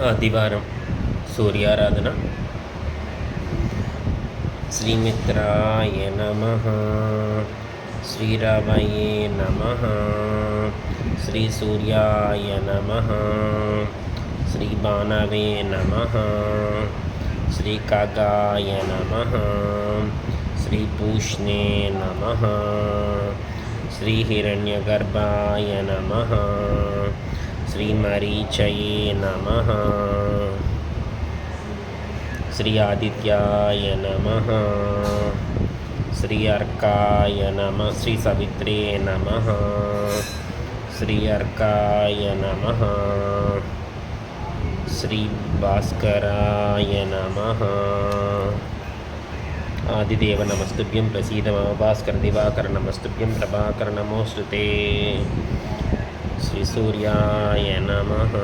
ఆదివారం సూర్యారాధన. శ్రీమిత్రాయ నమః, శ్రీరామయే నమః, శ్రీ సూర్యాయ నమః, శ్రీ భానవే నమః, శ్రీ ఖగాయ నమః, శ్రీ పూష్ణే నమః, శ్రీ హిరణ్యగర్భాయ నమః, శ్రీ మరీచయే నమః, శ్రీ ఆదిత్యాయ నమః, శ్రీ అర్కాయ నమః, శ్రీ సవిత్రే నమః, శ్రీ అర్కాయ నమః, శ్రీ భాస్కరాయ నమః. ఆదిదేవ నమస్తుభ్యం, ప్రసీద మమ భాస్కర దివాకర నమస్తుభ్యం, ప్రభాకర నమోస్తుతే. శ్రీ సూర్యాయ నమః.